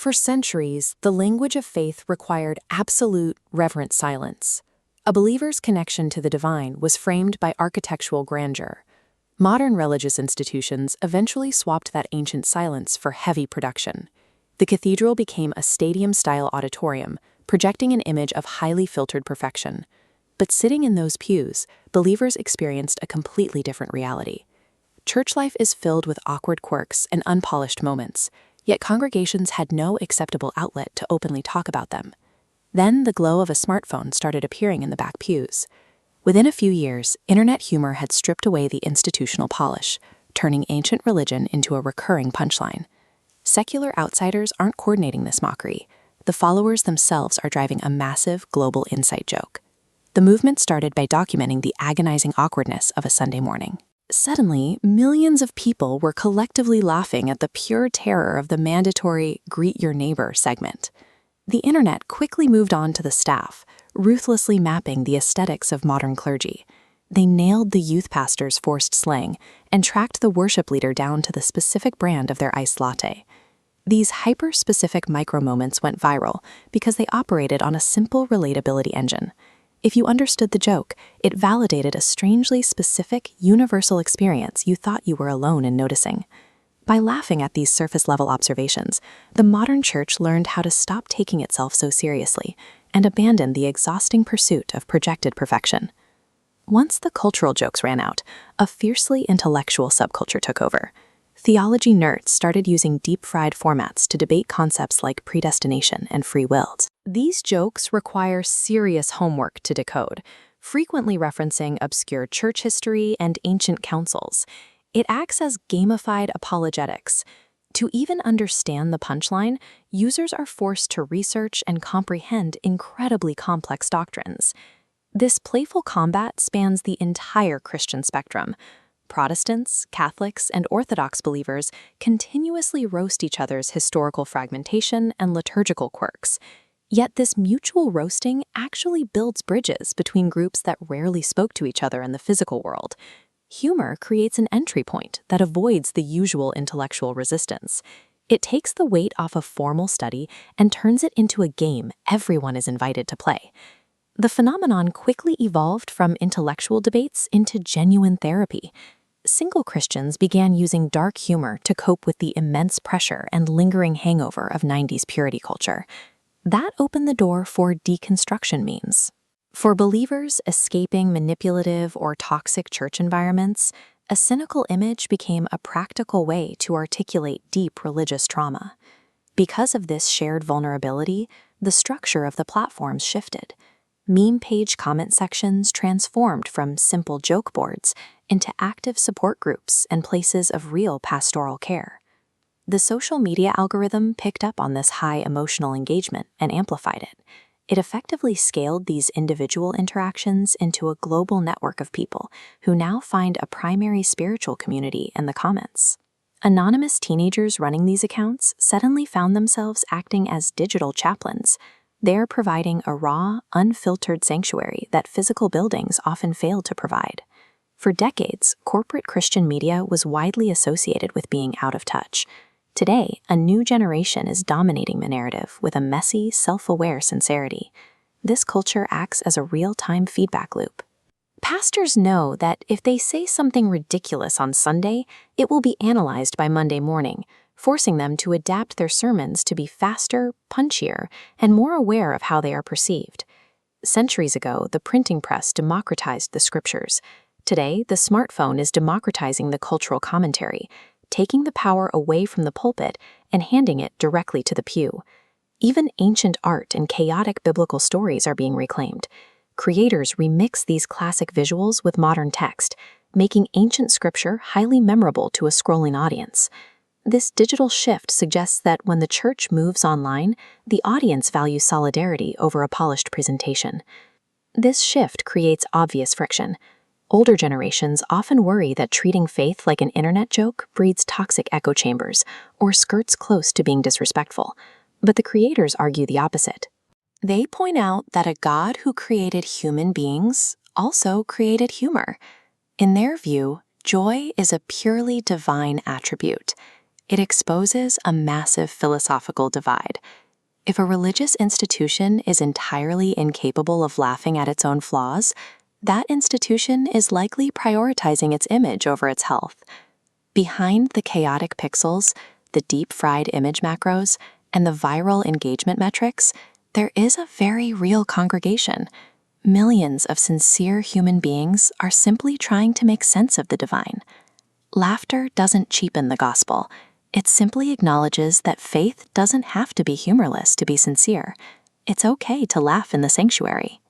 For centuries, the language of faith required absolute, reverent silence. A believer's connection to the divine was framed by architectural grandeur. Modern religious institutions eventually swapped that ancient silence for heavy production. The cathedral became a stadium-style auditorium, projecting an image of highly filtered perfection. But sitting in those pews, believers experienced a completely different reality. Church life is filled with awkward quirks and unpolished moments, yet congregations had no acceptable outlet to openly talk about them. Then the glow of a smartphone started appearing in the back pews. Within a few years, internet humor had stripped away the institutional polish, turning ancient religion into a recurring punchline. Secular outsiders aren't coordinating this mockery. The followers themselves are driving a massive global inside joke. The movement started by documenting the agonizing awkwardness of a Sunday morning. Suddenly, millions of people were collectively laughing at the pure terror of the mandatory "greet your neighbor" segment. The internet quickly moved on to the staff, ruthlessly mapping the aesthetics of modern clergy. They nailed the youth pastor's forced slang and tracked the worship leader down to the specific brand of their iced latte. These hyper-specific micro-moments went viral because they operated on a simple relatability engine. If you understood the joke, it validated a strangely specific, universal experience you thought you were alone in noticing. By laughing at these surface-level observations, the modern church learned how to stop taking itself so seriously and abandon the exhausting pursuit of projected perfection. Once the cultural jokes ran out, a fiercely intellectual subculture took over. Theology nerds started using deep-fried formats to debate concepts like predestination and free will. These jokes require serious homework to decode, frequently referencing obscure church history and ancient councils. It acts as gamified apologetics. To even understand the punchline, users are forced to research and comprehend incredibly complex doctrines. This playful combat spans the entire Christian spectrum. Protestants, Catholics, and Orthodox believers continuously roast each other's historical fragmentation and liturgical quirks. Yet this mutual roasting actually builds bridges between groups that rarely spoke to each other in the physical world. Humor creates an entry point that avoids the usual intellectual resistance. It takes the weight off of formal study and turns it into a game everyone is invited to play. The phenomenon quickly evolved from intellectual debates into genuine therapy. Single Christians began using dark humor to cope with the immense pressure and lingering hangover of 90s purity culture. That opened the door for deconstruction memes. For believers escaping manipulative or toxic church environments, a cynical image became a practical way to articulate deep religious trauma. Because of this shared vulnerability, the structure of the platforms shifted. Meme page comment sections transformed from simple joke boards into active support groups and places of real pastoral care. The social media algorithm picked up on this high emotional engagement and amplified it. It effectively scaled these individual interactions into a global network of people who now find a primary spiritual community in the comments. Anonymous teenagers running these accounts suddenly found themselves acting as digital chaplains. They're providing a raw, unfiltered sanctuary that physical buildings often fail to provide. For decades, corporate Christian media was widely associated with being out of touch. Today, a new generation is dominating the narrative with a messy, self-aware sincerity. This culture acts as a real-time feedback loop. Pastors know that if they say something ridiculous on Sunday, it will be analyzed by Monday morning, forcing them to adapt their sermons to be faster, punchier, and more aware of how they are perceived. Centuries ago, the printing press democratized the scriptures. Today, the smartphone is democratizing the cultural commentary, taking the power away from the pulpit and handing it directly to the pew. Even ancient art and chaotic biblical stories are being reclaimed. Creators remix these classic visuals with modern text, making ancient scripture highly memorable to a scrolling audience. This digital shift suggests that when the church moves online, the audience values solidarity over a polished presentation. This shift creates obvious friction. Older generations often worry that treating faith like an internet joke breeds toxic echo chambers or skirts close to being disrespectful. But the creators argue the opposite. They point out that a God who created human beings also created humor. In their view, joy is a purely divine attribute. It exposes a massive philosophical divide. If a religious institution is entirely incapable of laughing at its own flaws, that institution is likely prioritizing its image over its health. Behind the chaotic pixels, the deep-fried image macros, and the viral engagement metrics, there is a very real congregation. Millions of sincere human beings are simply trying to make sense of the divine. Laughter doesn't cheapen the gospel. It simply acknowledges that faith doesn't have to be humorless to be sincere. It's okay to laugh in the sanctuary.